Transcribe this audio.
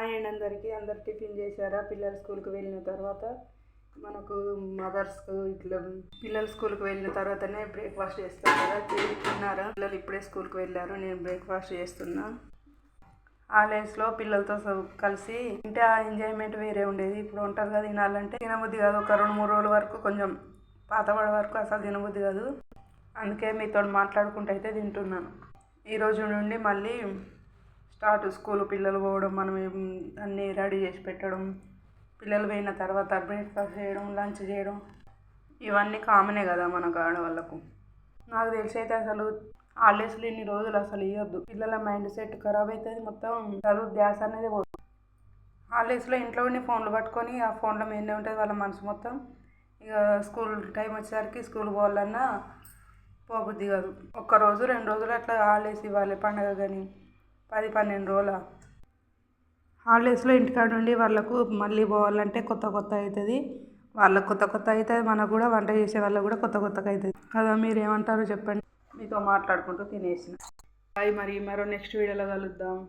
Hi అండి అందరు tiffin చేశారా? పిల్లలు స్కూల్కి వెళ్ళిన తర్వాత మనకు మదర్స్కు ఇట్లా పిల్లలు స్కూల్కి వెళ్ళిన తర్వాతనే బ్రేక్ఫాస్ట్ చేస్తాం కదా, తిన్నారా? పిల్లలు ఇప్పుడే స్కూల్కి వెళ్ళారు, నేను బ్రేక్ఫాస్ట్ చేస్తున్నా. హాలిడేస్లో పిల్లలతో కలిసి ఇంటే ఆ ఎంజాయ్మెంట్ వేరే ఉండేది. ఇప్పుడు ఒంటరిగా తినాలంటే తినబుద్ధి కాదు. ఒక 2-3 రోజుల వరకు కొంచెం పాతబడే వరకు అసలు తినబుద్ధి కాదు. అందుకే మీతో మాట్లాడుకుంటూ అయితే తింటున్నాను. ఈరోజు నుండి మళ్ళీ స్టార్ట్ స్కూల్. పిల్లలు పోవడం, మనం అన్నీ రెడీ చేసి పెట్టడం, పిల్లలు పోయిన తర్వాత బ్రేక్ఫాస్ట్ చేయడం, లంచ్ చేయడం, ఇవన్నీ కామనే కదా మనకు ఆడవాళ్ళకు. నాకు తెలిసి అయితే అసలు హాలిడేస్లో ఇన్ని రోజులు అసలు ఇవ్వద్దు. పిల్లల మైండ్ సెట్ ఖరాబ్ అవుతుంది, మొత్తం చదువు ధ్యాస అనేది పోతుంది. హాలిడేస్లో ఇంట్లో ఉండి ఫోన్లు పట్టుకొని ఆ ఫోన్ల మీదనే ఉంటుంది వాళ్ళ మనసు మొత్తం. ఇక స్కూల్ టైం వచ్చేసరికి స్కూల్ పోవాలన్నా పోబుద్ది కాదు. 1 రోజు 2 రోజులు అట్లా హాలిడేస్ ఇవ్వాలి. పండగ కానీ 10-12 రోజుల హాలిడేస్లో ఇంటికాడ నుండి వాళ్ళకు మళ్ళీ పోవాలంటే కొత్త అవుతుంది. వాళ్ళకు కొత్త అవుతుంది, మనకు కూడా వంట చేసే వాళ్ళకు కూడా కొత్తగా అవుతుంది కదా. మీరు ఏమంటారో చెప్పండి. మీతో మాట్లాడుకుంటూ తినేసిన. మరి మరో నెక్స్ట్ వీడియోలో కలుద్దాం.